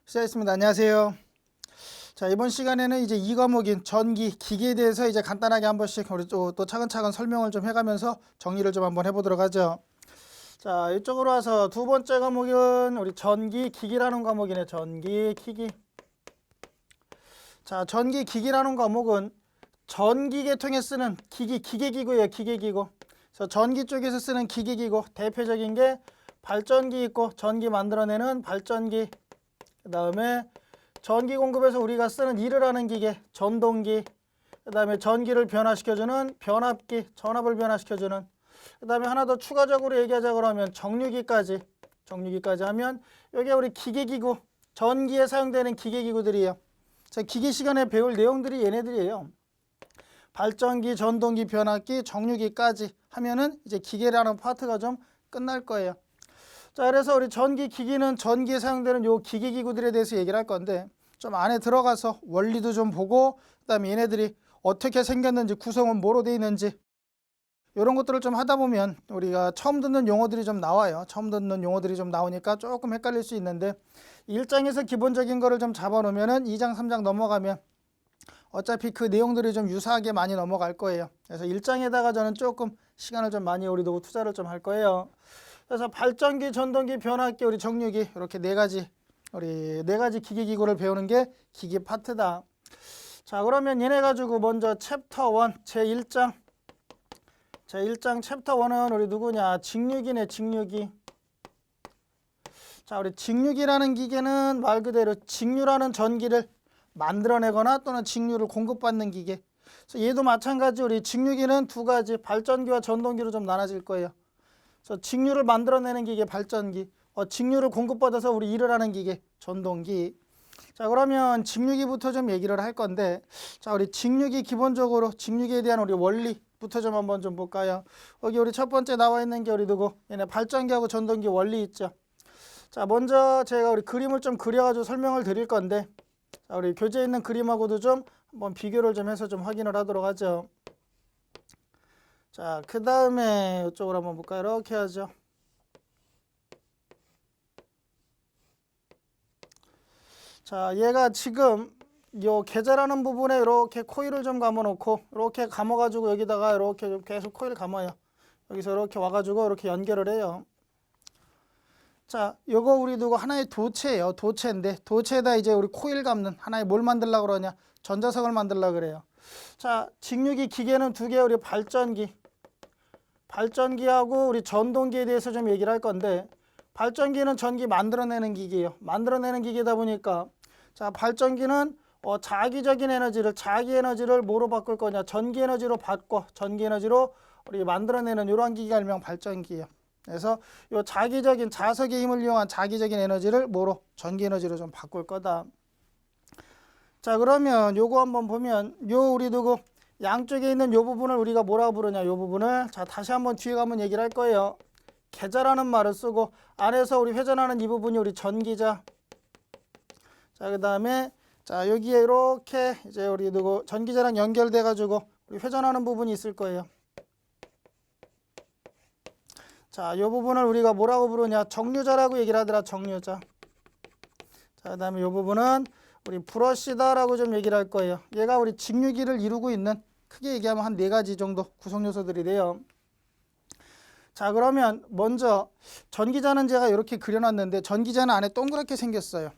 시작했습니다. 안녕하세요. 자, 이번 시간에는 이제 이 과목인 전기, 기기에 대해서 이제 간단하게 한 번씩 우리 또 차근차근 설명을 좀 해가면서 정리를 좀 한번 해보도록 하죠. 자, 이쪽으로 와서 두 번째 과목은 우리 전기, 기기라는 과목이네. 전기, 기기. 자, 전기, 기기라는 과목은 전기 계통에 쓰는 기기, 기계기구예요. 기계기구. 그래서 전기 쪽에서 쓰는 기계기구. 대표적인 게 발전기 있고 전기 만들어내는 발전기. 그 다음에 전기 공급에서 우리가 쓰는 일을 하는 기계, 전동기. 그 다음에 전기를 변화시켜주는 변압기, 전압을 변화시켜주는. 그 다음에 하나 더 추가적으로 얘기하자 그러면 정류기까지 하면 여기 우리 기계기구, 전기에 사용되는 기계기구들이에요. 자, 기계 시간에 배울 내용들이 얘네들이에요. 발전기, 전동기, 변압기, 정류기까지 하면은 이제 기계라는 파트가 좀 끝날 거예요. 자, 그래서 우리 전기 기기는 전기에 사용되는 요 기계기구들에 대해서 얘기를 할 건데 좀 안에 들어가서 원리도 좀 보고 그다음에 얘네들이 어떻게 생겼는지 구성은 뭐로 되어 있는지 이런 것들을 좀 하다 보면 우리가 처음 듣는 용어들이 좀 나와요. 처음 듣는 용어들이 좀 나오니까 조금 헷갈릴 수 있는데 1장에서 기본적인 거를 좀 잡아놓으면은 2장, 3장 넘어가면 어차피 그 내용들이 좀 유사하게 많이 넘어갈 거예요. 그래서 1장에다가 저는 조금 시간을 좀 많이 우리도 투자를 좀 할 거예요. 그래서 발전기, 전동기, 변압기, 우리 정류기 이렇게 네 가지 기계기구를 배우는 게 기계 파트다. 자, 그러면 얘네 가지고 먼저 챕터 1 제1장 챕터 1은 우리 누구냐? 직류기네. 직류기. 자, 우리 직류기라는 기계는 말 그대로 직류라는 전기를 만들어내거나 또는 직류를 공급받는 기계. 그래서 얘도 마찬가지 우리 직류기는 두 가지 발전기와 전동기로 좀 나눠질 거예요. 그래서 직류를 만들어내는 기계 발전기, 직류를 공급받아서 우리 일을 하는 기계 전동기. 자, 그러면 직류기부터 좀 얘기를 할 건데, 자, 우리 직류기 기본적으로 직류기에 대한 우리 원리부터 좀 한번 좀 볼까요? 여기 우리 첫 번째 나와 있는 게 우리 누구? 얘네 발전기하고 전동기 원리 있죠. 자, 먼저 제가 우리 그림을 좀 그려가지고 설명을 드릴 건데, 자, 우리 교재에 있는 그림하고도 좀 한번 비교를 좀 해서 좀 확인을 하도록 하죠. 자, 그 다음에 이쪽으로 한번 볼까요? 이렇게 하죠. 자, 얘가 지금 요 계좌라는 부분에 이렇게 코일을 좀 감아놓고 이렇게 감아가지고 여기다가 이렇게 좀 계속 코일 감아요. 여기서 이렇게 와가지고 이렇게 연결을 해요. 자, 요거 우리 두고 하나의 도체예요. 도체인데 도체에다 이제 우리 코일 감는 하나의 뭘 만들려고 그러냐? 전자석을 만들려고 그래요. 자, 직류기 기계는 두 개, 우리 발전기하고 우리 전동기에 대해서 좀 얘기를 할 건데, 발전기는 전기 만들어내는 기계예요. 만들어내는 기계다 보니까 자, 발전기는 자기 에너지를 뭐로 바꿀 거냐? 전기 에너지로 바꿔. 전기 에너지로 우리 만들어내는 이러한 기계가 일명 발전기예요. 그래서 요 자석의 힘을 이용한 자기적인 에너지를 뭐로? 전기 에너지로 좀 바꿀 거다. 자, 그러면 요거 한번 보면 요 우리 누구 양쪽에 있는 요 부분을 우리가 뭐라고 부르냐? 요 부분을 자, 다시 한번 뒤에 가면 얘기를 할 거예요. 계좌라는 말을 쓰고 안에서 우리 회전하는 이 부분이 우리 전기자. 자, 그다음에 자, 여기에 이렇게 이제 우리 누구 전기자랑 연결돼 가지고 우리 회전하는 부분이 있을 거예요. 자, 요 부분을 우리가 뭐라고 부르냐? 정류자라고 얘기를 하더라. 정류자. 자, 그다음에 요 부분은 우리 브러시다라고 좀 얘기를 할 거예요. 얘가 우리 직류기를 이루고 있는 크게 얘기하면 한 네 가지 정도 구성 요소들이 돼요. 자, 그러면 먼저 전기자는 제가 이렇게 그려놨는데 전기자는 안에 동그랗게 생겼어요.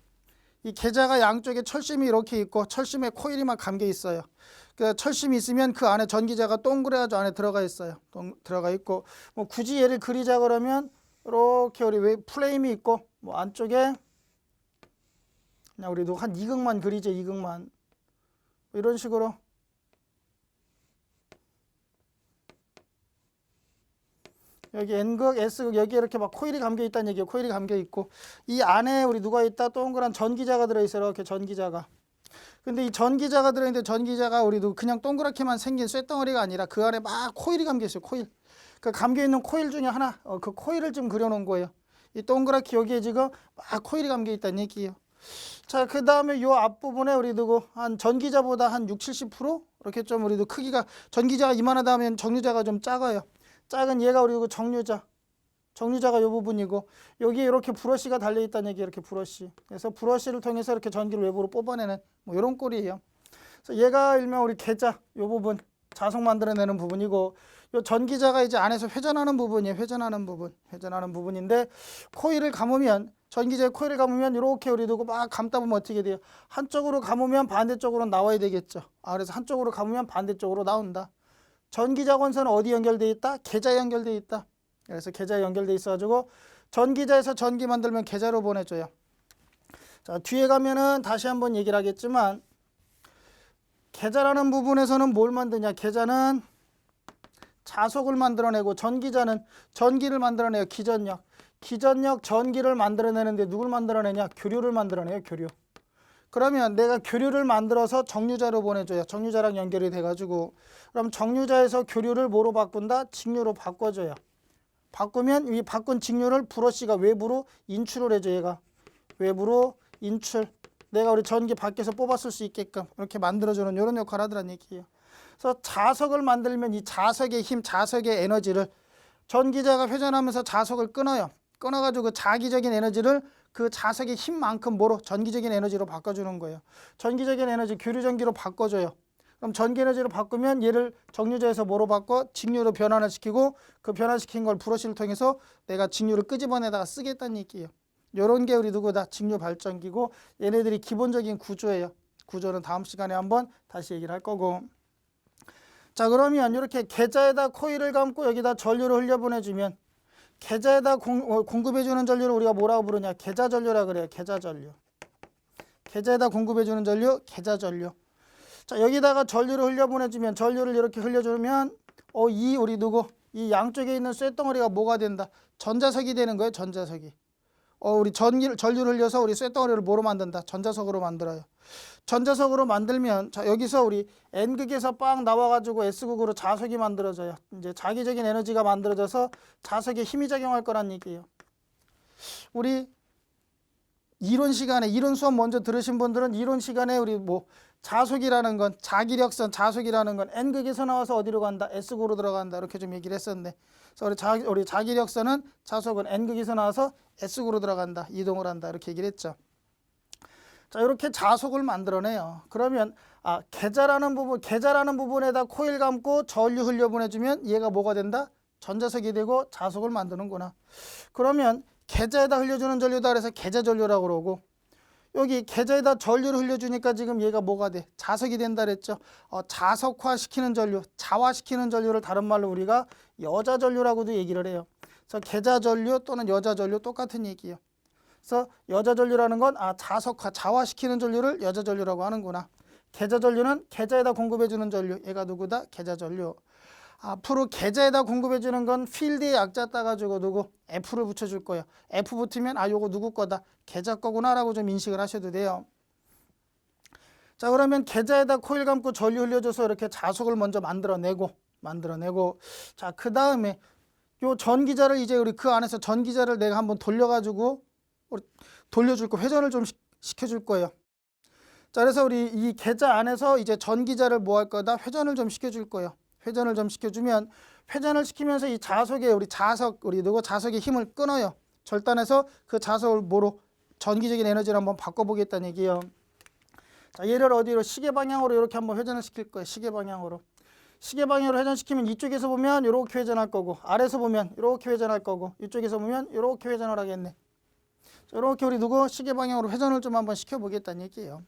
이 계좌가 양쪽에 철심이 이렇게 있고 철심에 코일이 막 감겨 있어요. 그 철심이 있으면 그 안에 전기자가 동그래가지고 안에 들어가 있어요. 들어가 있고 뭐 굳이 얘를 그리자 그러면 이렇게 우리 왜 플레임이 있고 뭐 안쪽에 그냥 우리도 한 이극만 그리죠. 이극만 이런 식으로 여기 N극, S극 여기에 이렇게 막 코일이 감겨 있다는 얘기예요. 코일이 감겨 있고 이 안에 우리 누가 있다? 동그란 전기자가 들어있어요. 이렇게 전기자가. 근데 이 전기자가 들어있는데 전기자가 우리도 그냥 동그랗게만 생긴 쇳덩어리가 아니라 그 안에 막 코일이 감겨 있어요. 코일. 그 감겨 있는 코일 중에 하나, 그 코일을 좀 그려놓은 거예요. 이 동그랗게 여기에 지금 막 코일이 감겨 있다는 얘기예요. 자, 그 다음에 요 앞부분에 우리 누구 한 전기자보다 한 60-70% 이렇게 좀 우리도 크기가 전기자가 이만하다 하면 정류자가 좀 작아요. 작은 얘가 우리 정류자. 정류자가 이 부분이고 여기 이렇게 브러쉬가 달려 있다는 얘기 이렇게 브러쉬. 그래서 브러쉬를 통해서 이렇게 전기를 외부로 뽑아내는 뭐 이런 꼴이에요. 그래서 얘가 일명 우리 계자 이 부분 자석 만들어내는 부분이고 이 전기자가 이제 안에서 회전하는 부분이에요. 회전하는 부분인데 코일을 감으면 전기자의 코일을 감으면 이렇게 우리 두고 막 감다 보면 어떻게 돼요? 한쪽으로 감으면 반대쪽으로 나와야 되겠죠. 그래서 한쪽으로 감으면 반대쪽으로 나온다. 전기자 권선은 어디 연결돼 있다? 계자에 연결돼 있다. 그래서 계자에 연결돼 있어가지고 전기자에서 전기 만들면 계자로 보내줘요. 자, 뒤에 가면은 다시 한번 얘기를 하겠지만 계자라는 부분에서는 뭘 만드냐? 계자는 자석을 만들어내고 전기자는 전기를 만들어내요. 기전력. 기전력 전기를 만들어내는데 누굴 만들어내냐? 교류를 만들어내요. 교류. 그러면 내가 교류를 만들어서 정류자로 보내줘요. 정류자랑 연결이 돼가지고 그럼 정류자에서 교류를 뭐로 바꾼다? 직류로 바꿔줘요. 바꾸면 이 바꾼 직류를 브러쉬가 외부로 인출을 해줘. 얘가 외부로 인출. 내가 우리 전기 밖에서 뽑았을 수 있게끔 이렇게 만들어주는 이런 역할을 하더란 얘기예요. 그래서 자석을 만들면 이 자석의 힘, 자석의 에너지를 전기자가 회전하면서 자석을 끊어요. 끊어가지고 자기적인 에너지를 그 자석의 힘만큼 뭐로? 전기적인 에너지로 바꿔주는 거예요. 전기적인 에너지 교류전기로 바꿔줘요. 그럼 전기 에너지로 바꾸면 얘를 정류자에서 뭐로 바꿔? 직류로 변환을 시키고 그 변환시킨 걸 브러쉬를 통해서 내가 직류를 끄집어내다가 쓰겠다는 얘기예요. 이런 게 우리 누구다? 직류 발전기고 얘네들이 기본적인 구조예요. 구조는 다음 시간에 한번 다시 얘기를 할 거고. 자, 그러면 이렇게 계자에다 코일을 감고 여기다 전류를 흘려보내주면 계자에다 공급해주는 전류를 우리가 뭐라고 부르냐? 계자전류라 그래요. 계자전류. 계자에다 공급해주는 전류, 계자전류. 자, 여기다가 전류를 흘려보내주면 전류를 이렇게 흘려주면 우리 누구? 이 양쪽에 있는 쇳덩어리가 뭐가 된다? 전자석이 되는 거예요. 전자석이. 우리 전류를 흘려서 우리 쇳덩어리를 뭐로 만든다? 전자석으로 만들어요. 전자석으로 만들면 자, 여기서 우리 N극에서 빵 나와가지고 S극으로 자석이 만들어져요. 이제 자기적인 에너지가 만들어져서 자석에 힘이 작용할 거란 얘기예요. 우리 이론 시간에 이론 수업 먼저 들으신 분들은 이론 시간에 우리 뭐 자석이라는 건 자기력선 자석이라는 건 N극에서 나와서 어디로 간다? S극으로 들어간다. 이렇게 좀 얘기를 했었는데 그래서 우리 자기력선은 자석은 N극에서 나와서 S극으로 들어간다. 이동을 한다. 이렇게 얘기를 했죠. 자, 이렇게 자석을 만들어내요. 그러면 계자라는 부분에다 코일 감고 전류 흘려보내주면 얘가 뭐가 된다? 전자석이 되고 자석을 만드는구나. 그러면 계자에다 흘려주는 전류다 그래서 계자전류라고 그러고 여기 계자에다 전류를 흘려주니까 지금 얘가 뭐가 돼? 자석이 된다 그랬죠. 자석화시키는 전류, 자화시키는 전류를 다른 말로 우리가 여자전류라고도 얘기를 해요. 그래서 계자전류 또는 여자전류 똑같은 얘기예요. 그래서 여자전류라는 건 자석화, 자화시키는 전류를 여자전류라고 하는구나. 계자전류는 계자에다 공급해주는 전류, 얘가 누구다? 계자전류. 앞으로 계자에다 공급해주는 건 필드의 약자 따가지고 누구? F를 붙여줄 거예요. F 붙으면 요거 누구 거다? 계자 거구나 라고 좀 인식을 하셔도 돼요. 자, 그러면 계자에다 코일 감고 전류 흘려줘서 이렇게 자석을 먼저 만들어내고 자, 그 다음에 요 전기자를 이제 우리 그 안에서 전기자를 내가 한번 돌려가지고 돌려줄 거 회전을 좀 시켜줄 거예요. 자, 그래서 우리 이 계자 안에서 이제 전기자를 뭐 할 거다? 회전을 좀 시켜줄 거예요. 회전을 좀 시켜주면 회전을 시키면서 이 자석에 우리 누구 자석의 힘을 끊어요. 절단해서 그 자석을 뭐로 전기적인 에너지를 한번 바꿔보겠다는 얘기예요. 자, 얘를 어디로 시계 방향으로 이렇게 한번 회전을 시킬 거예요. 시계 방향으로 회전시키면 이쪽에서 보면 이렇게 회전할 거고 아래에서 보면 이렇게 회전할 거고 이쪽에서 보면 이렇게 회전을 하겠네. 자, 이렇게 우리 누구 시계 방향으로 회전을 좀 한번 시켜보겠다는 얘기예요.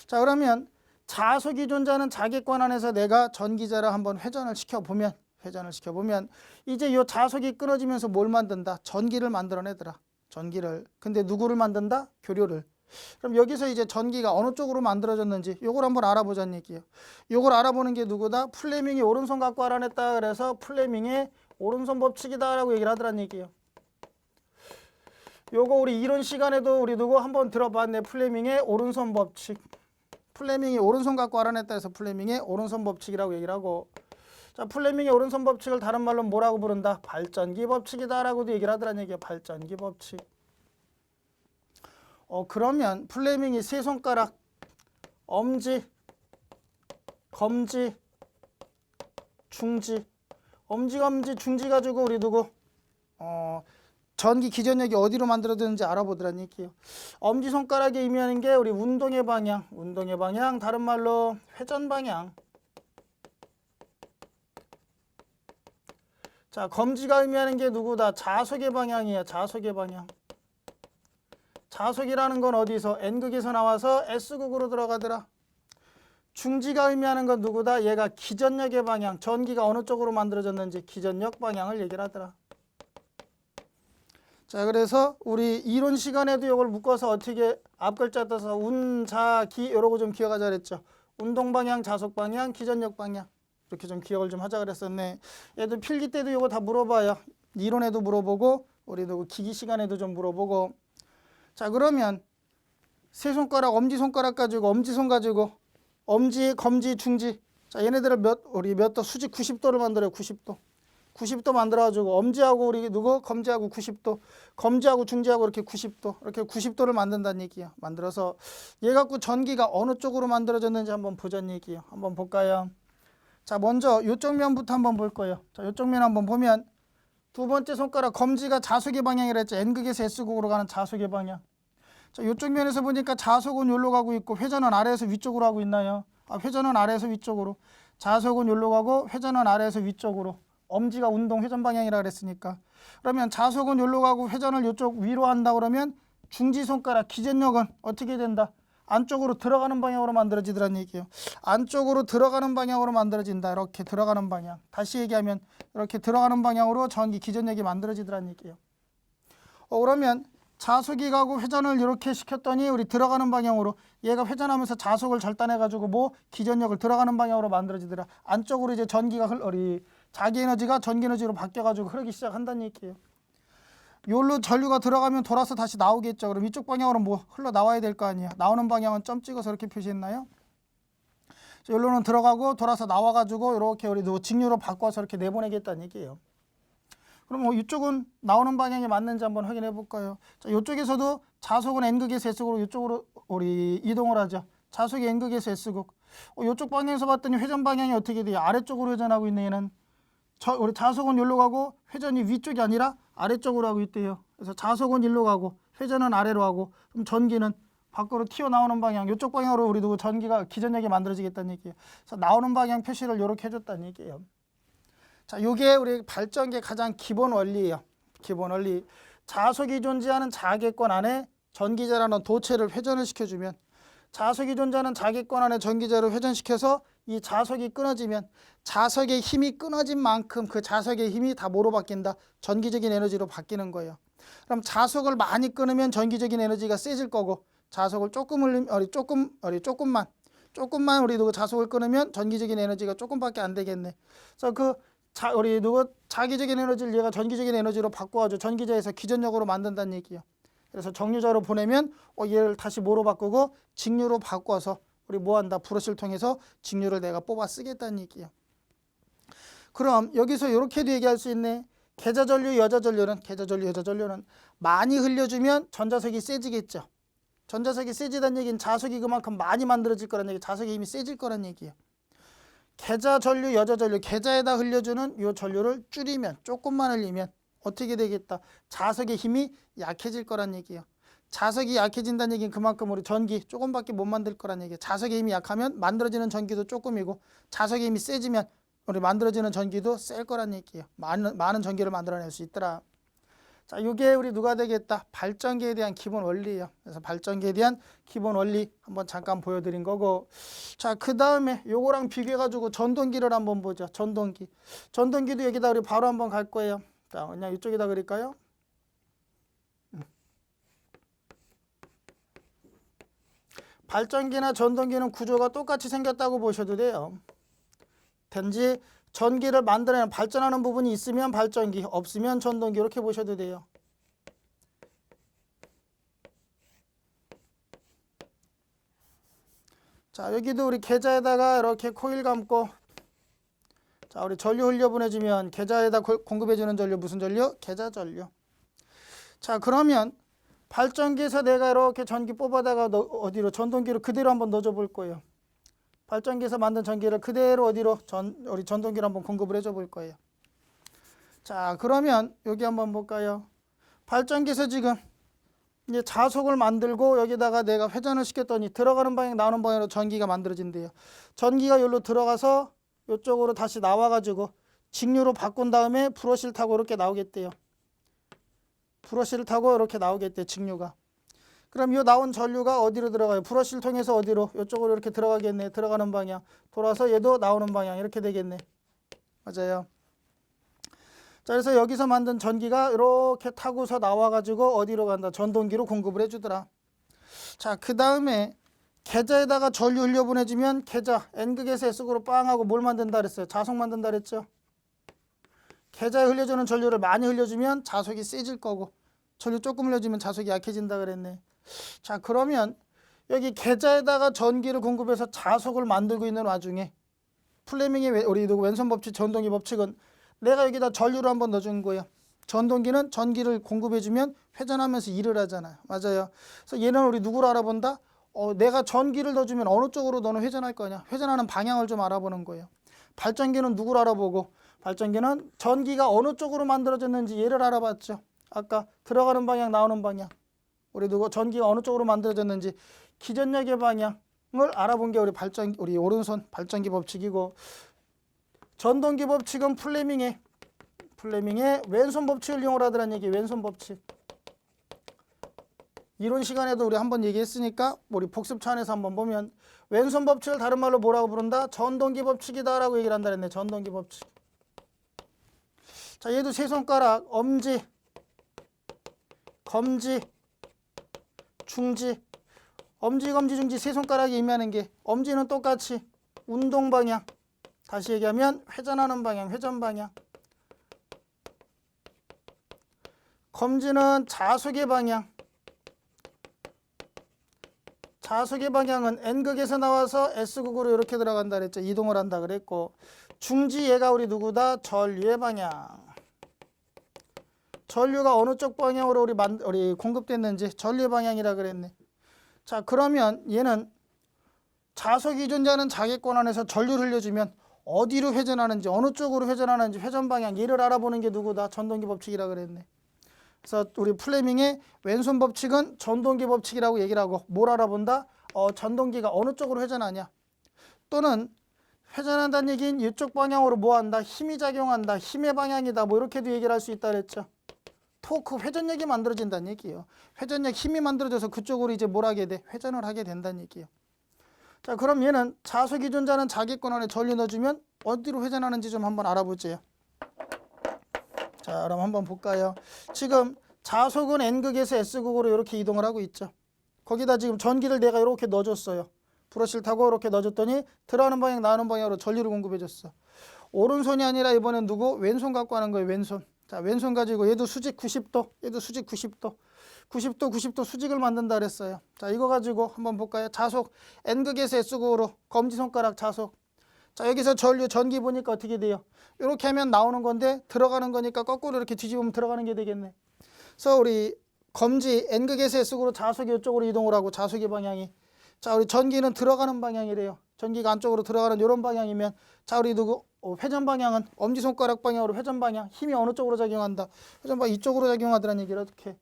자, 그러면 자석이 존재하는 자객관 안에서 내가 전기자를 한번 회전을 시켜보면 이제 이 자석이 끊어지면서 뭘 만든다? 전기를 만들어내더라. 전기를. 근데 누구를 만든다? 교류를. 그럼 여기서 이제 전기가 어느 쪽으로 만들어졌는지 요걸 한번 알아보자는 얘기예요. 요걸 알아보는 게 누구다? 플레밍이 오른손 갖고 알아냈다. 그래서 플레밍의 오른손 법칙이다 라고 얘기를 하더란 얘기예요. 요거 우리 이론 시간에도 우리 누구 한번 들어봤네. 플레밍의 오른손 법칙. 플레밍이 오른손 갖고 알아냈다 해서 플레밍의 오른손 법칙이라고 얘기를 하고 자, 플레밍의 오른손 법칙을 다른 말로 뭐라고 부른다? 발전기 법칙이다 라고도 얘기를 하더란 얘기예요. 발전기 법칙. 그러면 플레밍이 세 손가락 엄지, 검지, 중지 엄지, 검지, 중지 가지고 우리 누구? 전기 기전력이 어디로 만들어지는지 알아보더란 얘기예요. 엄지손가락에 의미하는 게 우리 운동의 방향, 다른 말로 회전 방향. 자, 검지가 의미하는 게 누구다? 자속의 방향이야. 자속의 방향. 자속이라는 건 어디서? N극에서 나와서 S극으로 들어가더라. 중지가 의미하는 건 누구다? 얘가 기전력의 방향, 전기가 어느 쪽으로 만들어졌는지 기전력 방향을 얘기를 하더라. 자, 그래서 우리 이론 시간에도 이걸 묶어서 어떻게 앞글자 떠서 운, 자, 기 이러고 좀 기억하자 그랬죠. 운동 방향, 자속 방향, 기전력 방향. 이렇게 좀 기억을 좀 하자 그랬었네. 얘도 필기 때도 이거 다 물어봐요. 이론에도 물어보고 우리도 기기 시간에도 좀 물어보고. 자, 그러면 세 손가락, 엄지손가락 가지고 엄지손 가지고 엄지, 검지, 중지. 자, 얘네들을 우리 몇 도 수직 90도를 만들어요. 90도. 90도 만들어가지고 엄지하고 우리 누구? 검지하고 90도. 검지하고 중지하고 이렇게 90도. 이렇게 90도를 만든다는 얘기야. 만들어서 얘 갖고 전기가 어느 쪽으로 만들어졌는지 한번 보자는 얘기예요. 한번 볼까요? 자, 먼저 이쪽 면부터 한번 볼 거예요. 자, 이쪽 면 한번 보면 두 번째 손가락 검지가 자속의 방향이라 했죠. N극에서 S극으로 가는 자속의 방향. 자, 이쪽 면에서 보니까 자속은 여기로 가고 있고 회전은 아래에서 위쪽으로 하고 있나요? 회전은 아래에서 위쪽으로. 자속은 여기로 가고 회전은 아래에서 위쪽으로. 엄지가 운동 회전 방향이라 그랬으니까. 그러면 자속은 여기로 가고 회전을 이쪽 위로 한다 그러면 중지 손가락 기전력은 어떻게 된다? 안쪽으로 들어가는 방향으로 만들어지더란 얘기예요. 안쪽으로 들어가는 방향으로 만들어진다. 이렇게 들어가는 방향. 다시 얘기하면 이렇게 들어가는 방향으로 전기 기전력이 만들어지더란 얘기예요. 그러면 자속이 가고 회전을 이렇게 시켰더니 우리 들어가는 방향으로 얘가 회전하면서 자속을 절단해가지고 뭐 기전력을 들어가는 방향으로 만들어지더라. 안쪽으로 이제 전기가 자기 에너지가 전기 에너지로 바뀌어가지고 흐르기 시작한다는 얘기예요. 요로 전류가 들어가면 돌아서 다시 나오겠죠. 그럼 이쪽 방향으로 뭐 흘러 나와야 될 거 아니야. 나오는 방향은 점 찍어서 이렇게 표시했나요? 요로는 들어가고 돌아서 나와가지고 이렇게 우리 직류로 바꿔서 이렇게 내보내겠다는 얘기예요. 그럼 이쪽은 나오는 방향이 맞는지 한번 확인해 볼까요? 자, 이쪽에서도 자속은 N극에서 S극으로 이쪽으로 우리 이동을 하죠. 자속이 N극에서 S극. 이쪽 방향에서 봤더니 회전 방향이 어떻게 돼요? 아래쪽으로 회전하고 있는 얘는 우리 자속은 여기로 가고 회전이 위쪽이 아니라 아래쪽으로 하고 있대요. 그래서 자속은 일로 가고 회전은 아래로 하고 그럼 전기는 밖으로 튀어나오는 방향 이쪽 방향으로 우리도 전기가 기전력이 만들어지겠다는 얘기예요. 그래서 나오는 방향 표시를 이렇게 해줬다는 얘기예요. 자, 요게 우리 발전기의 가장 기본 원리예요. 기본 원리. 자속이 존재하는 자객권 안에 전기자라는 도체를 회전을 시켜주면 자속이 존재하는 자객권 안에 전기자를 회전시켜서 이 자석이 끊어지면 자석의 힘이 끊어진 만큼 그 자석의 힘이 다 뭐로 바뀐다? 전기적인 에너지로 바뀌는 거예요. 그럼 자석을 많이 끊으면 전기적인 에너지가 세질 거고 자석을 조금만 우리 자석을 끊으면 전기적인 에너지가 조금밖에 안 되겠네. 그래서 자기적인 에너지를 얘가 전기적인 에너지로 바꿔가지고 전기자에서 기전력으로 만든다는 얘기예요. 그래서 정류자로 보내면 얘를 다시 뭐로 바꾸고 직류로 바꿔서 우리 뭐한다? 브러쉬를 통해서 직류를 내가 뽑아 쓰겠다는 얘기예요. 그럼 여기서 이렇게도 얘기할 수 있네. 계좌전류, 여자전류는 많이 흘려주면 전자석이 세지겠죠. 전자석이 세지다는 얘기는 자석이 그만큼 많이 만들어질 거란 얘기, 자석의 힘이 세질 거란 얘기예요. 계좌전류, 여자전류, 계좌에다 흘려주는 이 전류를 줄이면, 조금만 흘리면 어떻게 되겠다? 자석의 힘이 약해질 거란 얘기예요. 자석이 약해진다는 얘기는 그만큼 우리 전기 조금밖에 못 만들 거란 얘기예요. 자석의 힘이 약하면 만들어지는 전기도 조금이고 자석의 힘이 세지면 우리 만들어지는 전기도 셀 거란 얘기예요. 많은 전기를 만들어낼 수 있더라. 자, 이게 우리 누가 되겠다? 발전기에 대한 기본 원리예요. 그래서 발전기에 대한 기본 원리 한번 잠깐 보여드린 거고, 자, 그 다음에 요거랑 비교해가지고 전동기를 한번 보죠. 전동기도 여기다 우리 바로 한번 갈 거예요. 자, 그냥 이쪽에다 그릴까요? 발전기나 전동기는 구조가 똑같이 생겼다고 보셔도 돼요. 단지 전기를 만들어내는 발전하는 부분이 있으면 발전기, 없으면 전동기 이렇게 보셔도 돼요. 자, 여기도 우리 계좌에다가 이렇게 코일 감고, 자, 우리 전류 흘려보내주면 계좌에다 공급해주는 전류 무슨 전류? 계좌 전류. 자, 그러면 발전기에서 내가 이렇게 전기 뽑아다가 어디로? 전동기로 그대로 한번 넣어줘 볼 거예요. 발전기에서 만든 전기를 그대로 어디로? 우리 전동기로 한번 공급을 해줘 볼 거예요. 자, 그러면 여기 한번 볼까요? 발전기에서 지금 이제 자속을 만들고 여기다가 내가 회전을 시켰더니 들어가는 방향 나오는 방향으로 전기가 만들어진대요. 전기가 여기로 들어가서 이쪽으로 다시 나와가지고 직류로 바꾼 다음에 브러쉬를 타고 이렇게 나오겠대요. 브러쉬를 타고 이렇게 나오겠대요. 직류가. 그럼 이 나온 전류가 어디로 들어가요? 브러쉬를 통해서 어디로? 이쪽으로 이렇게 들어가겠네. 들어가는 방향. 돌아서 얘도 나오는 방향. 이렇게 되겠네. 맞아요. 자, 그래서 여기서 만든 전기가 이렇게 타고서 나와가지고 어디로 간다? 전동기로 공급을 해주더라. 자, 그 다음에 계좌에다가 전류 흘려보내주면 계좌 N극에서 S극으로 빵 하고 뭘 만든다 그랬어요? 자속 만든다 그랬죠? 계좌에 흘려주는 전류를 많이 흘려주면 자속이 세질 거고 전류 조금 흘려주면 자속이 약해진다 그랬네. 자, 그러면 여기 계좌에다가 전기를 공급해서 자속을 만들고 있는 와중에 플레밍의 우리 왼손 법칙, 전동기 법칙은 내가 여기다 전류를 한번 넣어준 거예요. 전동기는 전기를 공급해주면 회전하면서 일을 하잖아요. 맞아요. 그래서 얘는 우리 누구를 알아본다? 내가 전기를 넣어주면 어느 쪽으로 너는 회전할 거냐? 회전하는 방향을 좀 알아보는 거예요. 발전기는 누구를 알아보고 발전기는 전기가 어느 쪽으로 만들어졌는지 얘를 알아봤죠. 아까 들어가는 방향, 나오는 방향. 우리 전기가 어느 쪽으로 만들어졌는지 기전력의 방향을 알아본 게 우리 오른손 발전기 법칙이고 전동기 법칙은 플레밍의 왼손 법칙을 이용하더라는 얘기. 왼손 법칙. 이론 시간에도 우리 한번 얘기했으니까 우리 복습 차원에서 한번 보면 왼손 법칙을 다른 말로 뭐라고 부른다? 전동기 법칙이다라고 얘기를 한다 그랬네. 전동기 법칙. 자, 얘도 세 손가락 엄지, 검지, 중지. 엄지, 검지, 중지 세 손가락이 의미하는 게 엄지는 똑같이 운동 방향. 다시 얘기하면 회전하는 방향, 회전 방향. 검지는 자속의 방향. 자속의 방향은 N극에서 나와서 S극으로 이렇게 들어간다 그랬죠. 이동을 한다 그랬고 중지 얘가 우리 누구다? 전류의 방향. 전류가 어느 쪽 방향으로 우리 공급됐는지 전류의 방향이라 그랬네. 자, 그러면 얘는 자속 이존자는 자기권 안에서 전류를 흘려주면 어디로 회전하는지 어느 쪽으로 회전하는지 회전 방향 얘를 알아보는 게 누구다? 전동기 법칙이라 그랬네. 그래서 우리 플레밍의 왼손 법칙은 전동기 법칙이라고 얘기를 하고 뭘 알아본다? 전동기가 어느 쪽으로 회전하냐 또는 회전한다는 얘기는 이쪽 방향으로 뭐 한다? 힘이 작용한다. 힘의 방향이다. 뭐 이렇게도 얘기를 할 수 있다 그랬죠. 토크 회전력이 만들어진다는 얘기예요. 회전력 힘이 만들어져서 그쪽으로 이제 뭘 하게 돼? 회전을 하게 된다는 얘기예요. 자, 그럼 얘는 자속 이존자는 자기권 안에 전류 넣어주면 어디로 회전하는지 좀 한번 알아보죠. 자, 그럼 한번 볼까요? 지금 자속은 N극에서 S극으로 이렇게 이동을 하고 있죠. 거기다 지금 전기를 내가 이렇게 넣어줬어요. 브러쉬를 타고 이렇게 넣어줬더니 들어가는 방향, 나오는 방향으로 전류를 공급해줬어. 오른손이 아니라 이번엔 누구? 왼손 갖고 하는 거예요. 왼손. 자, 왼손 가지고 얘도 수직 90도, 얘도 수직 90도. 90도 수직을 만든다 그랬어요. 자, 이거 가지고 한번 볼까요? 자속 N극에서 S극으로 검지손가락 자속. 자, 여기서 전기 보니까 어떻게 돼요? 이렇게 하면 나오는 건데 들어가는 거니까 거꾸로 이렇게 뒤집으면 들어가는 게 되겠네. 그래서 우리 검지 N극에서 S극으로 자속이 이쪽으로 이동을 하고 자속의 방향이. 자, 우리 전기는 들어가는 방향이래요. 전기가 안쪽으로 들어가는 이런 방향이면 자, 우리 누구? 회전 방향은 엄지손가락 방향으로 회전 방향. 힘이 어느 쪽으로 작용한다? 회전 방향 이쪽으로 작용하더라는 얘기를 어떻게?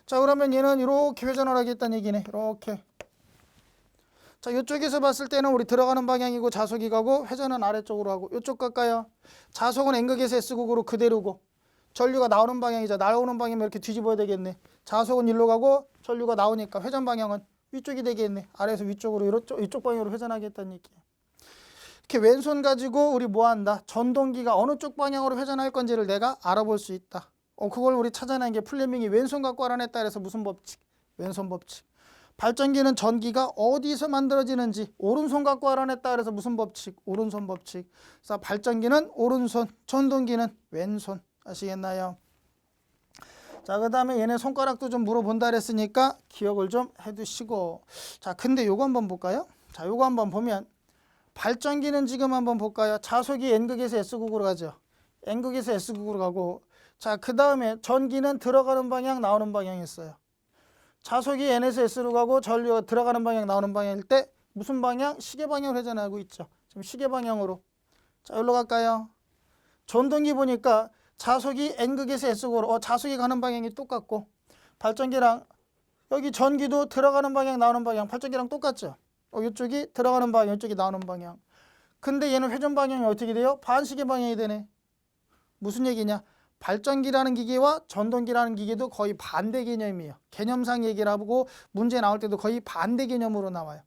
자, 그러면 얘는 이렇게 회전을 하겠다는 얘기네. 이렇게. 자, 이쪽에서 봤을 때는 우리 들어가는 방향이고 자속이 가고 회전은 아래쪽으로 하고 이쪽 갈까요? 자속은 N극에서 S극으로 그대로고 전류가 나오는 방향이죠. 나오는 방향이면 이렇게 뒤집어야 되겠네. 자속은 일로 가고 전류가 나오니까 회전 방향은 위쪽이 되겠네. 아래에서 위쪽으로 이쪽 방향으로 회전하겠다는 얘기예요. 이렇게 왼손 가지고 우리 뭐 한다? 전동기가 어느 쪽 방향으로 회전할 건지를 내가 알아볼 수 있다. 그걸 우리 찾아낸 게 플레밍이 왼손 갖고 알아냈다 그래서 무슨 법칙? 왼손 법칙. 발전기는 전기가 어디서 만들어지는지 오른손 갖고 알아냈다 그래서 무슨 법칙? 오른손 법칙. 그래서 발전기는 오른손, 전동기는 왼손. 아시겠나요? 자, 그 다음에 얘네 손가락도 좀 물어본다 그랬으니까 기억을 좀 해두시고. 자, 근데 요거 한번 볼까요? 자, 요거 한번 보면 발전기는 지금 한번 볼까요? 자속이 N극에서 S극으로 가죠. N극에서 S극으로 가고 자, 그 다음에 전기는 들어가는 방향, 나오는 방향이었어요. 자속이 N에서 S로 가고 전류가 들어가는 방향, 나오는 방향일 때 무슨 방향? 시계 방향으로 회전하고 있죠. 지금 시계 방향으로. 자, 여기로 갈까요? 전동기 보니까 자석이 N극에서 S극으로 자석이 가는 방향이 똑같고 발전기랑 여기 전기도 들어가는 방향 나오는 방향 발전기랑 똑같죠. 이쪽이 들어가는 방향 이쪽이 나오는 방향. 근데 얘는 회전 방향이 어떻게 돼요? 반시계 방향이 되네. 무슨 얘기냐? 발전기라는 기계와 전동기라는 기계도 거의 반대 개념이에요. 개념상 얘기를 하고 문제 나올 때도 거의 반대 개념으로 나와요.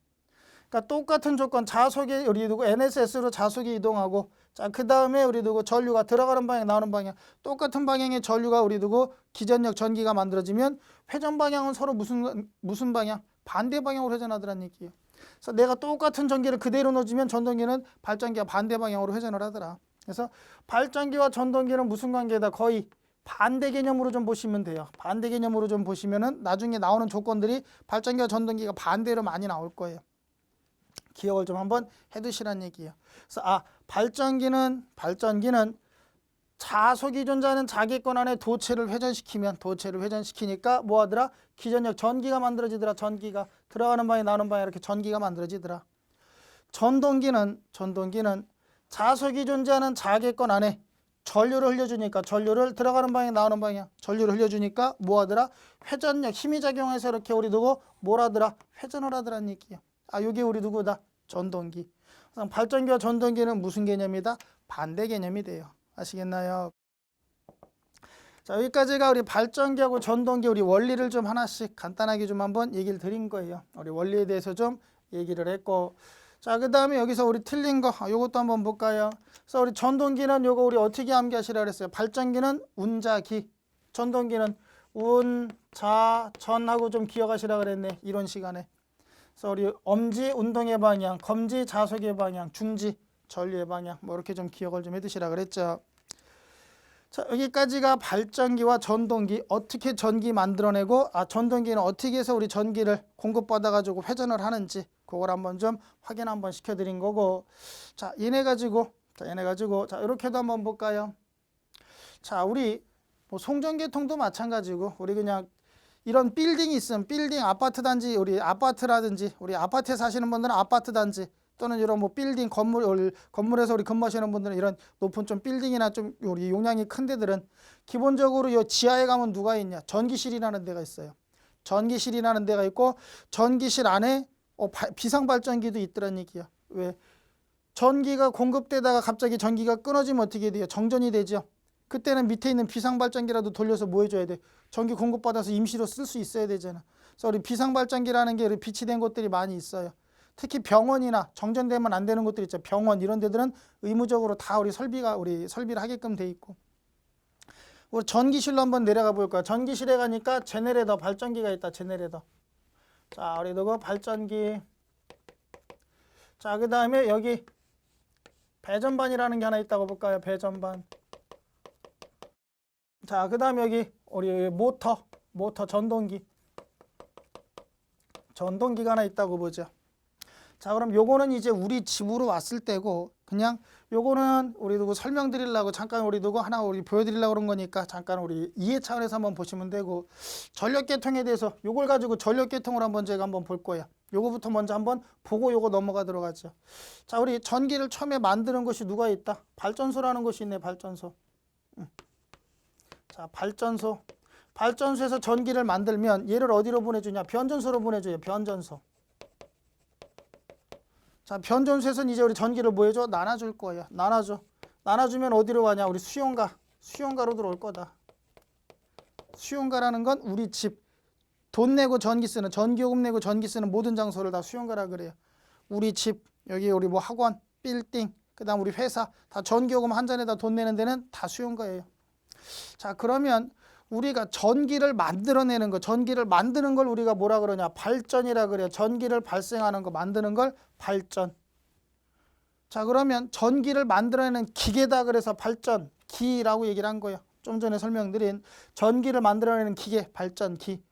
그러니까 똑같은 조건 자속이 우리 두고 NSS로 자속이 이동하고 자, 그 다음에 우리 두고 전류가 들어가는 방향 나오는 방향 똑같은 방향의 전류가 우리 두고 기전력 전기가 만들어지면 회전 방향은 서로 무슨 방향? 반대 방향으로 회전하더란 얘기예요. 그래서 내가 똑같은 전기를 그대로 넣어주면 전동기는 발전기와 반대 방향으로 회전을 하더라. 그래서 발전기와 전동기는 무슨 관계다? 거의 반대 개념으로 좀 보시면 돼요. 반대 개념으로 좀 보시면은 나중에 나오는 조건들이 발전기와 전동기가 반대로 많이 나올 거예요. 기억을 좀 한번 해두시란 얘기예요. 그래서 발전기는 자속이 존재하는 자기권 안에 도체를 회전시키니까 뭐하더라? 기전력 전기가 만들어지더라. 전기가 들어가는 방향 나오는 방향 이렇게 전기가 만들어지더라. 전동기는 자속이 존재하는 자기권 안에 전류를 흘려주니까 전류를 들어가는 방향 나오는 방향 전류를 흘려주니까 뭐하더라? 회전력 힘이 작용해서 이렇게 우리 두고 뭐라더라? 회전을 하더란 얘기예요. 이게 우리 누구다? 전동기. 발전기와 전동기는 무슨 개념이다? 반대 개념이 돼요. 아시겠나요? 자, 여기까지가 우리 발전기하고 전동기 우리 원리를 좀 하나씩 간단하게 좀 한번 얘기를 드린 거예요. 우리 원리에 대해서 좀 얘기를 했고, 자, 그 다음에 여기서 우리 틀린 거 요것도 한번 볼까요? 그래서 우리 전동기는 요거 우리 어떻게 암기하시라 그랬어요? 발전기는 운자기, 전동기는 운자전하고 좀 기억하시라 그랬네. 이런 시간에. 그래서 우리 엄지 운동의 방향, 검지 자속의 방향, 중지 전류의 방향 뭐 이렇게 좀 기억을 좀 해두시라 그랬죠. 자, 여기까지가 발전기와 전동기 어떻게 전기 만들어내고 전동기는 어떻게 해서 우리 전기를 공급받아 가지고 회전을 하는지 그걸 한번 좀 확인 한번 시켜드린 거고, 자 얘네 가지고 자 이렇게도 한번 볼까요? 자 우리 뭐 송전계통도 마찬가지고 우리 그냥 이런 빌딩이 있으면 빌딩 아파트 단지 우리 아파트라든지 우리 아파트에 사시는 분들은 아파트 단지 또는 이런 뭐 빌딩 건물에서 우리 근무하시는 분들은 이런 높은 좀 빌딩이나 좀 우리 용량이 큰 데들은 기본적으로 이 지하에 가면 누가 있냐? 전기실이라는 데가 있어요. 전기실이라는 데가 있고 전기실 안에 비상발전기도 있더란 얘기야. 왜? 전기가 공급되다가 갑자기 전기가 끊어지면 어떻게 돼요? 정전이 되죠. 그때는 밑에 있는 비상발전기라도 돌려서 뭐 해줘야 돼? 전기 공급받아서 임시로 쓸 수 있어야 되잖아. 그래서 우리 비상발전기라는 게 비치된 곳들이 많이 있어요. 특히 병원이나 정전되면 안 되는 곳들 있죠. 병원 이런 데들은 의무적으로 다 우리 설비를 하게끔 돼 있고. 우리 전기실로 한번 내려가 볼까요? 전기실에 가니까 제네레이터 발전기가 있다. 제네레이터. 자, 우리 이거 발전기. 자, 그 다음에 여기 배전반이라는 게 하나 있다고 볼까요? 배전반. 자, 그 다음에 여기 우리 모터 전동기가 하나 있다고 보죠. 자, 그럼 요거는 이제 우리 집으로 왔을 때고 그냥 요거는 우리 두고 설명드리려고 잠깐 우리 두고 하나 우리 보여드리려고 그런 거니까 잠깐 우리 이해 차원에서 한번 보시면 되고, 전력계통에 대해서 요걸 가지고 전력계통을 한번 제가 한번 볼 거예요. 요거부터 먼저 한번 보고 요거 넘어가도록 하죠. 자, 우리 전기를 처음에 만드는 것이 누가 있다? 발전소라는 것이 있네. 발전소. 자, 발전소에서 전기를 만들면 얘를 어디로 보내주냐? 변전소로 보내줘요. 변전소. 자, 변전소에서는 이제 우리 전기를 뭐 해줘? 나눠줄 거예요. 나눠주면 어디로 가냐? 우리 수용가로 들어올 거다. 수용가라는 건 우리 집 돈 내고 전기 쓰는, 전기요금 내고 전기 쓰는 모든 장소를 다 수용가라 그래요. 우리 집, 여기 우리 뭐 학원, 빌딩, 그 다음 우리 회사 다 전기요금 한 잔에다 돈 내는 데는 다 수용가예요. 자, 그러면 우리가 전기를 만들어내는 거, 전기를 만드는 걸 우리가 뭐라 그러냐? 발전이라 그래요. 전기를 발생하는 거, 만드는 걸 발전. 자, 그러면 전기를 만들어내는 기계다 그래서 발전기라고 얘기를 한 거예요. 좀 전에 설명드린 전기를 만들어내는 기계, 발전기.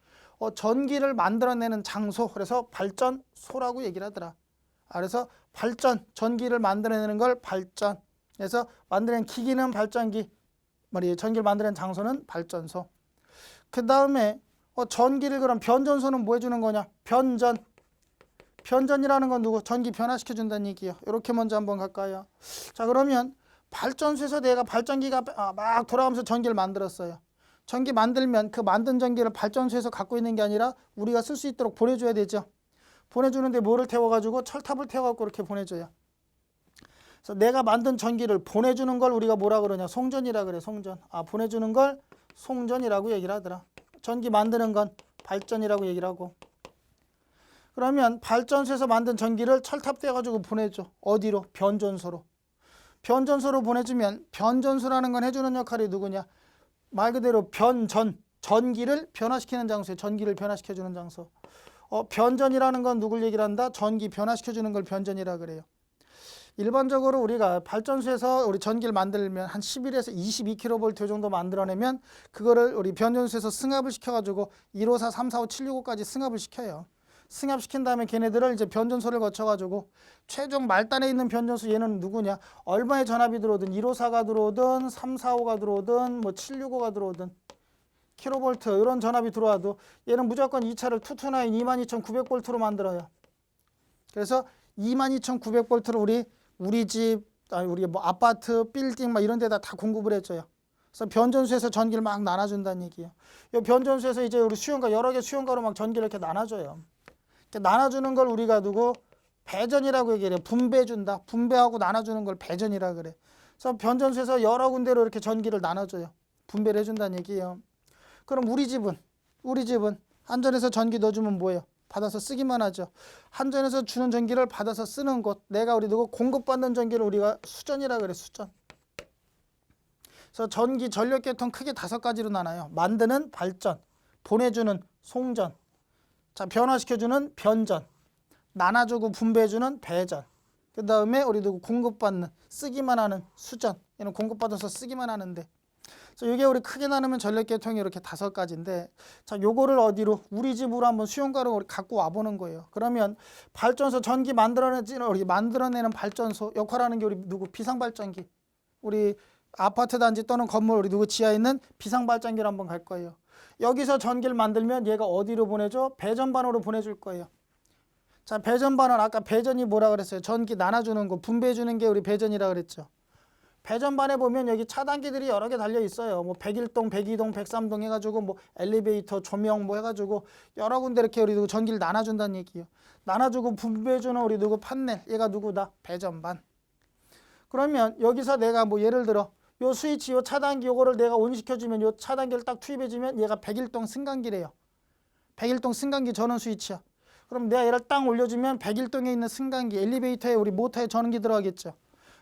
전기를 만들어내는 장소, 그래서 발전소라고 얘기를 하더라. 그래서 발전, 전기를 만들어내는 걸 발전. 그래서 만드는 기기는 발전기. 전기를 만드는 장소는 발전소. 그 다음에 전기를 그럼 변전소는 뭐 해주는 거냐? 변전이라는 건 누구? 전기 변화시켜준다는 얘기예요. 이렇게 먼저 한번 갈까요? 자, 그러면 발전소에서 내가 발전기가 막 돌아가면서 전기를 만들었어요. 전기 만들면 그 만든 전기를 발전소에서 갖고 있는 게 아니라 우리가 쓸 수 있도록 보내줘야 되죠. 보내주는데 뭐를 태워가지고 철탑을 태워갖고 이렇게 보내줘요. 그래서 내가 만든 전기를 보내주는 걸 우리가 뭐라 그러냐? 송전이라 그래. 송전. 보내주는 걸 송전이라고 얘기를 하더라. 전기 만드는 건 발전이라고 얘기를 하고. 그러면 발전소에서 만든 전기를 철탑 떼가지고 보내줘. 어디로? 변전소로. 변전소로 보내주면 변전소라는 건 해주는 역할이 누구냐? 말 그대로 전기를 변화시키는 장소에 전기를 변화시켜주는 장소. 변전이라는 건 누굴 얘기를 한다? 전기 변화시켜주는 걸 변전이라 그래요. 일반적으로 우리가 발전소에서 우리 전기를 만들면 한 11에서 22kV 정도 만들어내면 그거를 우리 변전소에서 승합을 시켜가지고 154, 345, 765까지 승합을 시켜요. 승합시킨 다음에 걔네들을 이제 변전소를 거쳐가지고 최종 말단에 있는 변전소 얘는 누구냐? 얼마의 전압이 들어오든 154가 들어오든 345가 들어오든 뭐 765가 들어오든 킬로볼트 이런 전압이 들어와도 얘는 무조건 이 차를 229 22,900V로 만들어요. 그래서 22,900V를 우리 집, 우리 뭐 아파트, 빌딩 막 이런 데다 다 공급을 해줘요. 그래서 변전소에서 전기를 막 나눠준다는 얘기예요. 이 변전소에서 이제 우리 수용가 여러 개 수용가로 막 전기를 이렇게 나눠줘요. 이렇게 나눠주는 걸 우리가 두고 배전이라고 얘기해요. 분배해준다. 분배하고 나눠주는 걸 배전이라 그래. 그래서 변전소에서 여러 군데로 이렇게 전기를 나눠줘요. 분배를 해준다는 얘기예요. 그럼 우리 집은 한전에서 전기 넣어주면 뭐예요? 받아서 쓰기만 하죠. 한전에서 주는 전기를 받아서 쓰는 곳, 내가 우리 누구 공급받는 전기를 우리가 수전이라 그래. 수전. 그래서 전기 전력 계통 크게 5가지로 나눠요. 만드는 발전, 보내주는 송전, 자 변화시켜주는 변전, 나눠주고 분배해주는 배전. 그 다음에 우리 누구 공급받는 쓰기만 하는 수전. 얘는 공급받아서 쓰기만 하는데. 그래서 이게 우리 크게 나누면 전력 계통이 이렇게 5가지인데, 자 요거를 어디로 우리 집으로 한번 수용가로 우리 갖고 와 보는 거예요. 그러면 발전소 전기 만들어내는 발전소 역할하는 게 우리 누구 비상발전기. 우리 아파트 단지 또는 건물 우리 누구 지하에 있는 비상발전기를 한번 갈 거예요. 여기서 전기를 만들면 얘가 어디로 보내줘? 배전반으로 보내줄 거예요. 자 배전반은 아까 배전이 뭐라 그랬어요? 전기 나눠주는 거 분배해주는 게 우리 배전이라 그랬죠. 배전반에 보면 여기 차단기들이 여러 개 달려 있어요. 뭐 101동, 102동, 103동 해가지고 뭐 엘리베이터, 조명 뭐 해가지고 여러 군데 이렇게 우리 누구 전기를 나눠준다는 얘기예요. 나눠주고 분배해주는 우리 누구 판넬, 얘가 누구다? 배전반. 그러면 여기서 내가 뭐 예를 들어 요 스위치, 요 차단기 요거를 내가 온시켜주면 요 차단기를 딱 투입해주면 얘가 101동 승강기래요. 101동 승강기 전원 스위치야. 그럼 내가 얘를 딱 올려주면 101동에 있는 승강기, 엘리베이터에 우리 모터에 전원기 들어가겠죠.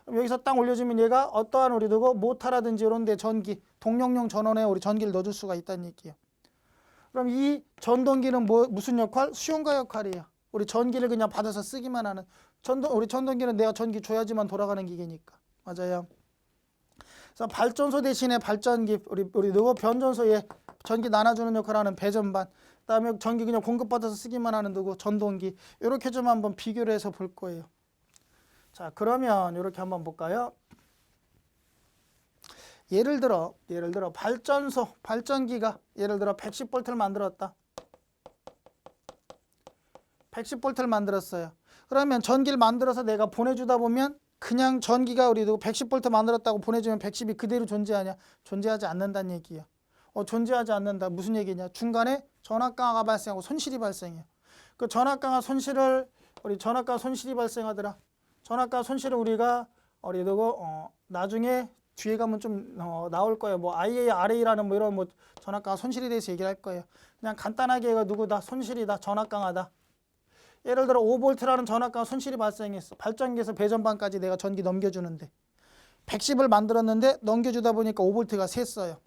여기서 딱 올려주면 얘가 어떠한 우리 두고 모터라든지 이런 데 전기, 동력용 전원에 우리 전기를 넣어줄 수가 있다는 얘기예요. 그럼 이 전동기는 무슨 역할? 수용가 역할이에요. 우리 전기를 그냥 받아서 쓰기만 하는. 우리 전동기는 내가 전기 줘야지만 돌아가는 기계니까. 맞아요. 그래서 발전소 대신에 발전기, 우리 누구 변전소에 전기 나눠주는 역할을 하는 배전반. 그다음에 전기 그냥 공급받아서 쓰기만 하는 누구 전동기. 이렇게 좀 한번 비교를 해서 볼 거예요. 자 그러면 이렇게 한번 볼까요? 예를 들어 발전소, 발전기가 예를 들어 110V를 만들었다. 110V를 만들었어요. 그러면 전기를 만들어서 내가 보내주다 보면 그냥 전기가 우리 110V 만들었다고 보내주면 110이 그대로 존재하냐? 존재하지 않는다는 얘기예요. 존재하지 않는다. 무슨 얘기냐? 중간에 전압 강화가 발생하고 손실이 발생해요. 그 전압 강화 손실을 전압 강화 손실이 발생하더라. 전압과 손실을 우리가 나중에 뒤에 가면 좀 나올 거예요. 뭐 IA, RA라는 뭐 이런 뭐 전압 강화 손실에 대해서 얘기를 할 거예요. 그냥 간단하게 이거 누구다? 손실이다. 전압 강화다. 예를 들어 5V라는 전압 강화 손실이 발생했어. 발전기에서 배전반까지 내가 전기 넘겨주는데 110을 만들었는데 넘겨주다 보니까 5V가 샜어요.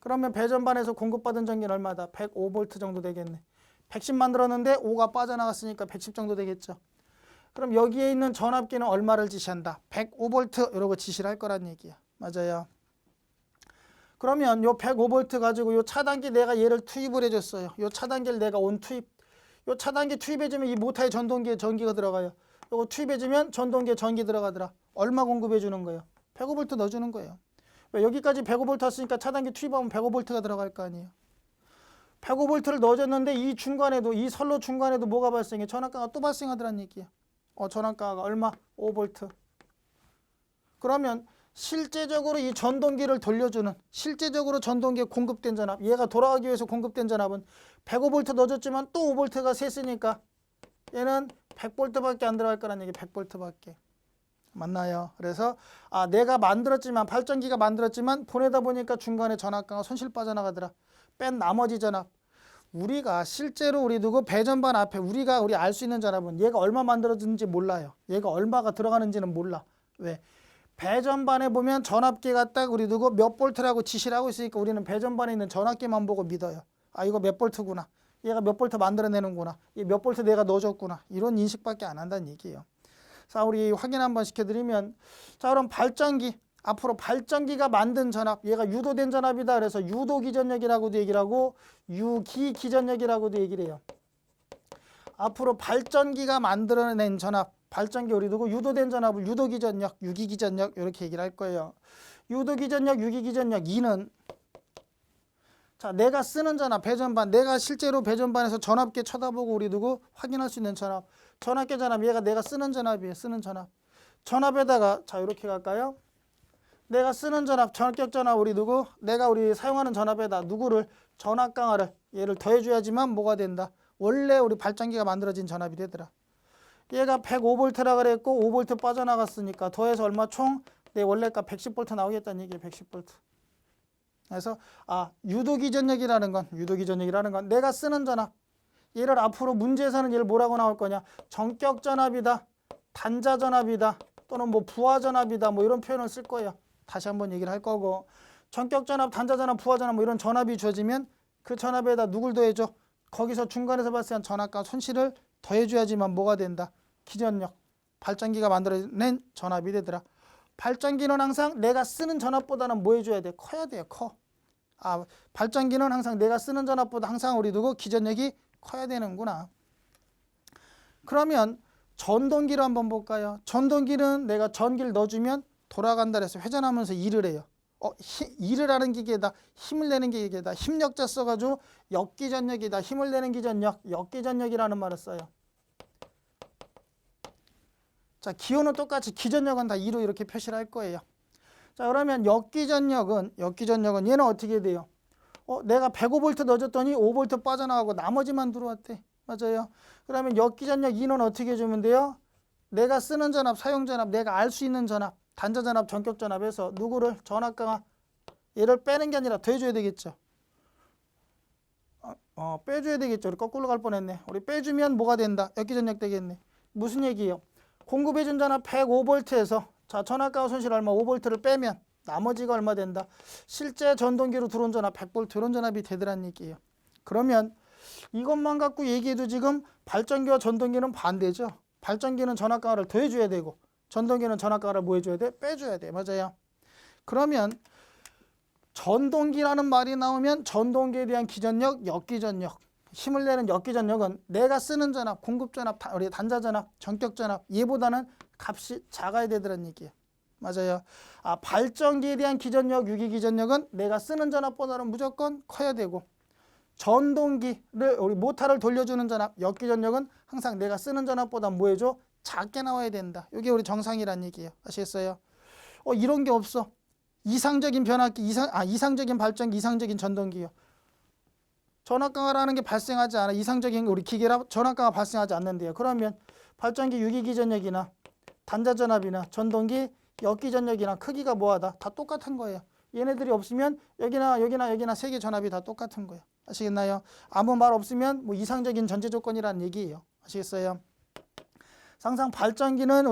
그러면 배전반에서 공급받은 전기는 얼마다? 105V 정도 되겠네. 110 만들었는데 5가 빠져나갔으니까 110 정도 되겠죠. 그럼 여기에 있는 전압기는 얼마를 지시한다? 105V 이러고 지시를 할 거란 얘기야. 맞아요. 그러면 요 105V 가지고 요 차단기 내가 얘를 투입을 해줬어요. 요 차단기를 내가 요 차단기 투입해주면 이 모터의 전동기에 전기가 들어가요. 요거 투입해주면 전동기에 전기 들어가더라. 얼마 공급해주는 거예요? 105V 넣어주는 거예요. 왜 여기까지 105V 왔으니까 차단기 투입하면 105V가 들어갈 거 아니에요. 105V를 넣어줬는데 이 선로 중간에도 뭐가 발생해? 전압가가 또 발생하더란 얘기야. 전압가가 얼마? 5V. 그러면 실제적으로 이 전동기를 돌려주는, 실제적으로 전동기에 공급된 전압, 얘가 돌아가기 위해서 공급된 전압은 105V 넣어줬지만 또 5V가 셌으니까 얘는 100V밖에 안 들어갈 거란 얘기. 100V밖에. 맞나요? 그래서 내가 만들었지만, 발전기가 만들었지만 보내다 보니까 중간에 전압가가 손실 빠져나가더라. 뺀 나머지 전압, 우리가 실제로 우리 두고 배전반 앞에 우리 알 수 있는 전압은 얘가 얼마 만들어지는지 몰라요. 얘가 얼마가 들어가는지는 몰라. 왜? 배전반에 보면 전압기가 딱 우리 두고 몇 볼트라고 지시를 하고 있으니까 우리는 배전반에 있는 전압기만 보고 믿어요. 이거 몇 볼트구나. 얘가 몇 볼트 만들어내는구나. 얘 몇 볼트 내가 넣어줬구나. 이런 인식밖에 안 한다는 얘기예요. 자, 우리 확인 한번 시켜드리면, 자, 그럼 발전기, 앞으로 발전기가 만든 전압, 얘가 유도된 전압이다. 그래서 유도기전력이라고도 얘기를 하고 유기기전력이라고도 얘기를 해요. 앞으로 발전기가 만들어낸 전압, 발전기 우리 두고 유도된 전압을 유도기전력, 유기기전력 이렇게 얘기를 할 거예요. 유도기전력, 유기기전력, 이는 자, 내가 쓰는 전압, 배전반, 내가 실제로 배전반에서 전압계 쳐다보고 우리 두고 확인할 수 있는 전압, 전압계 전압, 얘가 내가 쓰는 전압이에요. 쓰는 전압. 전압에다가 자, 이렇게 갈까요? 내가 쓰는 전압, 전격 전압 우리 두고 내가 우리 사용하는 전압에다 누구를, 전압 강화를 얘를 더해줘야지만 뭐가 된다? 원래 우리 발전기가 만들어진 전압이 되더라. 얘가 105V라 그랬고 5V 빠져나갔으니까 더해서 얼마 총? 내 원래값 110V 나오겠다는 얘기예요. 110V. 그래서 유도기전력이라는 건 내가 쓰는 전압, 얘를 앞으로 문제에서는 얘를 뭐라고 나올 거냐? 전격 전압이다, 단자 전압이다, 또는 뭐 부하 전압이다, 뭐 이런 표현을 쓸 거예요. 다시 한번 얘기를 할 거고, 전격 전압, 단자 전압, 부하 전압 뭐 이런 전압이 주어지면 그 전압에다 누굴 더해줘? 거기서 중간에서 발생한 전압과 손실을 더해줘야지만 뭐가 된다? 기전력, 발전기가 만들어낸 전압이 되더라. 발전기는 항상 내가 쓰는 전압보다는 뭐 해줘야 돼? 커야 돼요. 커. 발전기는 항상 내가 쓰는 전압보다 항상 우리 두고 기전력이 커야 되는구나. 그러면 전동기를 한번 볼까요? 전동기는 내가 전기를 넣어주면 돌아간다 해서 회전하면서 일을 해요. 일을 하는 기계에다 힘을 내는 기계에다 힘력자 써가지고 역기전력이다. 힘을 내는 기전력, 역기전력이라는 말을 써요. 자, 기호는 똑같이 기전력은 다 2로 이렇게 표시를 할 거예요. 자, 그러면 역기전력은 얘는 어떻게 돼요? 내가 105V 넣어줬더니 5V 빠져나가고 나머지만 들어왔대. 맞아요. 그러면 역기전력 2는 어떻게 해주면 돼요? 내가 쓰는 전압, 사용 전압, 내가 알 수 있는 전압, 단자 전압, 전격 전압에서 누구를, 전압 강화, 얘를 빼는 게 아니라 더해줘야 되겠죠. 빼줘야 되겠죠. 우리 거꾸로 갈 뻔했네. 우리 빼주면 뭐가 된다? 역기전력 되겠네. 무슨 얘기예요? 공급해준 전압 105V에서 자, 전압 강화 손실 얼마? 5V를 빼면 나머지가 얼마 된다? 실제 전동기로 들어온 전압 100V 이런 전압이 되더란 얘기예요. 그러면 이것만 갖고 얘기해도 지금 발전기와 전동기는 반대죠. 발전기는 전압 강화를 더해줘야 되고 전동기는 전압 강화를 뭐 해줘야 돼? 빼줘야 돼. 맞아요. 그러면 전동기라는 말이 나오면 전동기에 대한 기전력, 역기전력, 힘을 내는 역기전력은 내가 쓰는 전압, 공급 전압, 우리 단자 전압, 전격 전압 얘보다는 값이 작아야 되더란 얘기예요. 맞아요. 발전기에 대한 기전력, 유기기전력은 내가 쓰는 전압보다는 무조건 커야 되고 전동기를 우리 모터를 돌려주는 전압, 역기전력은 항상 내가 쓰는 전압보다 뭐 해줘? 작게 나와야 된다. 이게 우리 정상이란 얘기예요. 아시겠어요? 이런 게 없어. 이상적인 변압기, 이상적인 발전기, 이상적인 전동기요. 전압 강화라는 게 발생하지 않아. 이상적인 우리 기계라 전압 강화 발생하지 않는데요. 그러면 발전기 유기기전력이나 단자 전압이나 전동기 역기전력이나 크기가 뭐하다? 다 똑같은 거예요. 얘네들이 없으면 여기나 세 개 전압이 다 똑같은 거예요. 아시겠나요? 아무 말 없으면 뭐 이상적인 전제 조건이라는 얘기예요. 아시겠어요? 항상 발전기는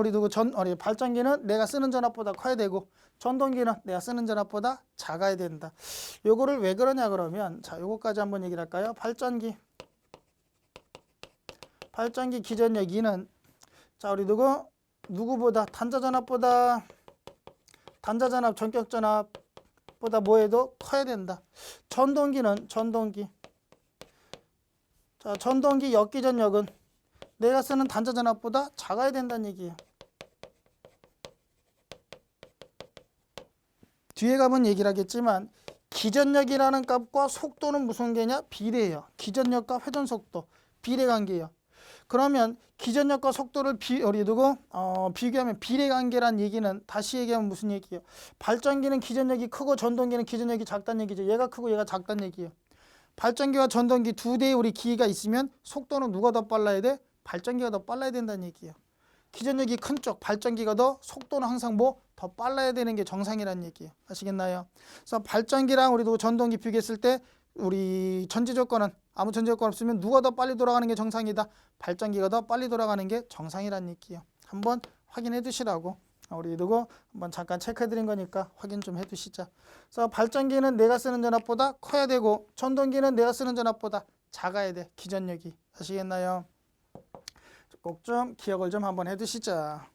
발전기는 내가 쓰는 전압보다 커야 되고 전동기는 내가 쓰는 전압보다 작아야 된다. 요거를 왜 그러냐 그러면 자, 요거까지 한번 얘기를 할까요? 발전기 기전력 2는 자, 우리 누구보다 단자 전압, 전격 전압보다 뭐해도 커야 된다. 전동기는 전동기 역기전력은 내가 쓰는 단자 전압보다 작아야 된다는 얘기예요. 뒤에 가면 얘기를 하겠지만 기전력이라는 값과 속도는 무슨 관계냐? 비례해요. 기전력과 회전 속도 비례 관계예요. 그러면 기전력과 속도를 우리 두고 비교하면 비례관계란 얘기는 다시 얘기하면 무슨 얘기예요? 발전기는 기전력이 크고 전동기는 기전력이 작다는 얘기죠. 얘가 크고 얘가 작다는 얘기예요. 발전기와 전동기 두 대의 우리 기기가 있으면 속도는 누가 더 빨라야 돼? 발전기가 더 빨라야 된다는 얘기예요. 기전력이 큰 쪽 발전기가 더 속도는 항상 뭐 더 빨라야 되는 게 정상이라는 얘기예요. 아시겠나요? 그래서 발전기랑 우리도 전동기 비교했을 때 우리 전제 조건은 아무 전제 조건 없으면 누가 더 빨리 돌아가는 게 정상이다. 발전기가 더 빨리 돌아가는 게 정상이라는 얘기예요. 한번 확인해 두시라고. 우리 두고 한번 잠깐 체크해 드린 거니까 확인 좀 해 두시자. 그래서 발전기는 내가 쓰는 전압보다 커야 되고 전동기는 내가 쓰는 전압보다 작아야 돼. 기전력이. 아시겠나요? 꼭 좀 기억을 좀 한번 해 두시자.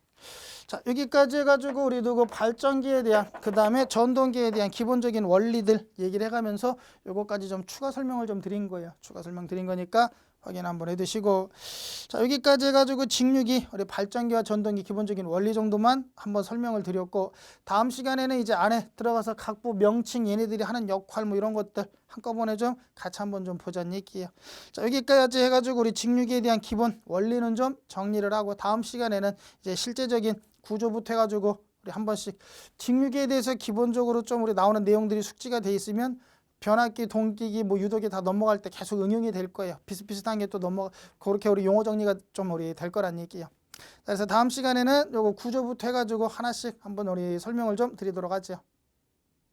자, 여기까지 해가지고 우리 두고 발전기에 대한 그 다음에 전동기에 대한 기본적인 원리들 얘기를 해가면서 요거까지 좀 추가 설명을 좀 드린 거예요. 추가 설명 드린 거니까 확인 한번 해두시고, 자, 여기까지 해가지고 직류기 우리 발전기와 전동기 기본적인 원리 정도만 한번 설명을 드렸고, 다음 시간에는 이제 안에 들어가서 각부 명칭 얘네들이 하는 역할 뭐 이런 것들 한꺼번에 좀 같이 한번 좀 보자는 얘기예요. 자, 여기까지 해가지고 우리 직류기에 대한 기본 원리는 좀 정리를 하고, 다음 시간에는 이제 실제적인 구조부터 해가지고 우리 한 번씩 직류기에 대해서 기본적으로 좀 우리 나오는 내용들이 숙지가 돼 있으면 변압기, 동기기, 뭐 유도기 다 넘어갈 때 계속 응용이 될 거예요. 비슷비슷한 게 또 그렇게 우리 용어 정리가 좀 우리 될 거란 얘기예요. 그래서 다음 시간에는 요거 구조부터 해가지고 하나씩 한번 우리 설명을 좀 드리도록 하죠.